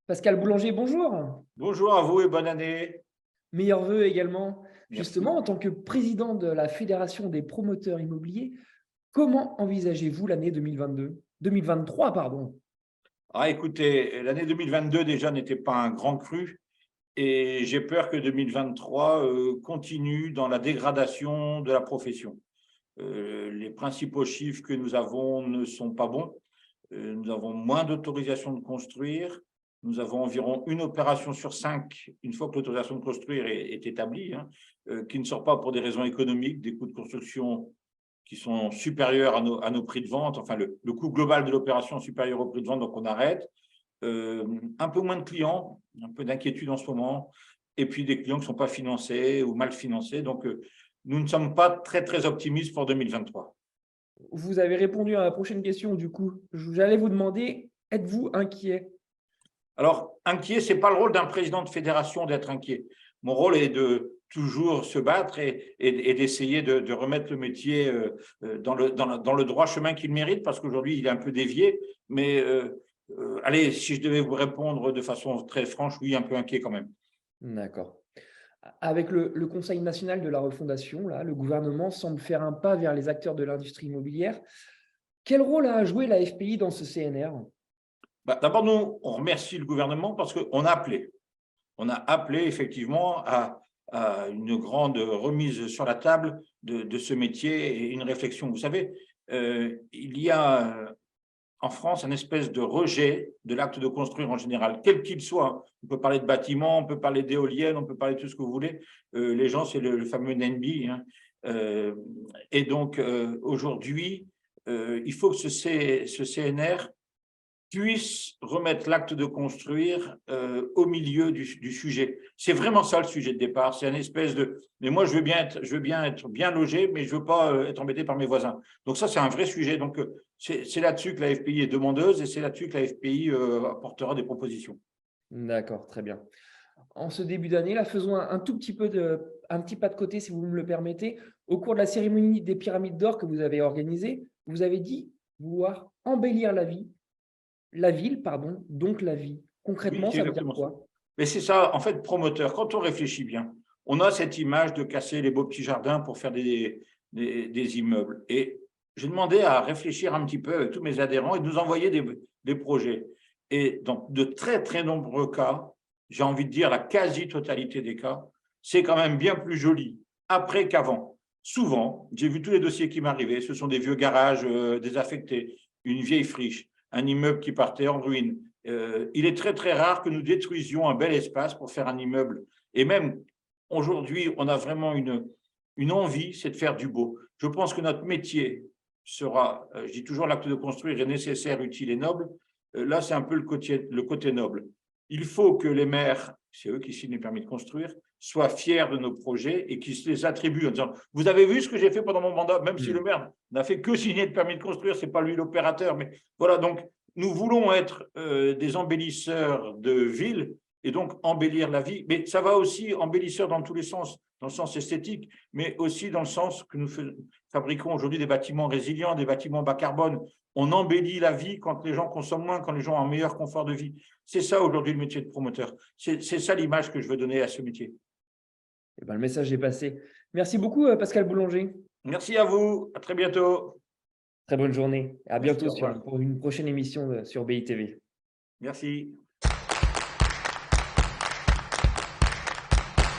Pascal Boulanger, bonjour. Bonjour à vous et bonne année. Meilleurs vœux également. Merci. Justement, en tant que président de la Fédération des promoteurs immobiliers, comment envisagez-vous l'année 2023, pardon? Écoutez, l'année 2022 déjà n'était pas un grand cru et j'ai peur que 2023 continue dans la dégradation de la profession. Les principaux chiffres que nous avons ne sont pas bons. Nous avons moins d'autorisation de construire. Nous avons environ une opération sur 5, une fois que l'autorisation de construire est établie, hein, qui ne sort pas pour des raisons économiques, des coûts de construction qui sont supérieurs à nos prix de vente. Enfin, le coût global de l'opération est supérieur au prix de vente, donc on arrête. Un peu moins de clients, un peu d'inquiétude en ce moment, et puis des clients qui ne sont pas financés ou mal financés. Donc, nous ne sommes pas très, très optimistes pour 2023. Vous avez répondu à la prochaine question, du coup. J'allais vous demander, êtes-vous inquiet? Alors, inquiet, ce n'est pas le rôle d'un président de fédération d'être inquiet. Mon rôle est de toujours se battre et d'essayer de remettre le métier dans le droit chemin qu'il mérite, parce qu'aujourd'hui, il est un peu dévié. Mais allez, si je devais vous répondre de façon très franche, oui, un peu inquiet quand même. D'accord. Avec le Conseil national de la refondation, là, le gouvernement semble faire un pas vers les acteurs de l'industrie immobilière. Quel rôle a joué la FPI dans ce CNR? D'abord, nous, on remercie le gouvernement parce qu'on a appelé. On a appelé effectivement à une grande remise sur la table de ce métier et une réflexion. Vous savez, il y a en France un espèce de rejet de l'acte de construire en général, quel qu'il soit. On peut parler de bâtiments, on peut parler d'éoliennes, on peut parler de tout ce que vous voulez. Les gens, c'est le fameux NIMBY, hein. Et donc, aujourd'hui, il faut que ce CNR puisse remettre l'acte de construire au milieu du sujet. C'est vraiment ça le sujet de départ. C'est une espèce de… Mais moi, je veux bien être bien logé, mais je ne veux pas être embêté par mes voisins. Donc ça, c'est un vrai sujet. Donc, c'est là-dessus que la FPI est demandeuse et c'est là-dessus que la FPI apportera des propositions. D'accord, très bien. En ce début d'année, là, faisons un petit pas de côté, si vous me le permettez. Au cours de la cérémonie des pyramides d'or que vous avez organisée, vous avez dit vouloir embellir la ville, pardon, donc la vie. Oui, Concrètement, c'est ça veut dire exactement ça. quoi? Mais c'est ça, en fait, promoteur, quand on réfléchit bien, on a cette image de casser les beaux petits jardins pour faire des immeubles. Et j'ai demandé à réfléchir un petit peu avec tous mes adhérents et de nous envoyer des projets. Et dans de très, très nombreux cas, j'ai envie de dire la quasi-totalité des cas, c'est quand même bien plus joli après qu'avant. Souvent, j'ai vu tous les dossiers qui m'arrivaient, ce sont des vieux garages désaffectés, une vieille friche, un immeuble qui partait en ruine. Il est très, très rare que nous détruisions un bel espace pour faire un immeuble. Et même aujourd'hui, on a vraiment une envie, c'est de faire du beau. Je pense que notre métier sera, je dis toujours, l'acte de construire est nécessaire, utile et noble. Là, c'est un peu le côté noble. Il faut que les maires, c'est eux qui signent les permis de construire, soient fiers de nos projets et qu'ils se les attribuent en disant « Vous avez vu ce que j'ai fait pendant mon mandat ?» Même si le maire n'a fait que signer le permis de construire, ce n'est pas lui l'opérateur. Mais voilà, donc nous voulons être des embellisseurs de villes et donc embellir la vie. Mais ça va aussi embellisseur dans tous les sens, dans le sens esthétique, mais aussi dans le sens que nous fabriquons aujourd'hui des bâtiments résilients, des bâtiments bas carbone. On embellit la vie quand les gens consomment moins, quand les gens ont un meilleur confort de vie. C'est ça aujourd'hui le métier de promoteur. C'est ça l'image que je veux donner à ce métier. Eh ben, le message est passé. Merci beaucoup, Pascal Boulanger. Merci à vous. À très bientôt. Très bonne journée. À Merci. bientôt Au revoir. pour une prochaine émission sur BITV. Merci.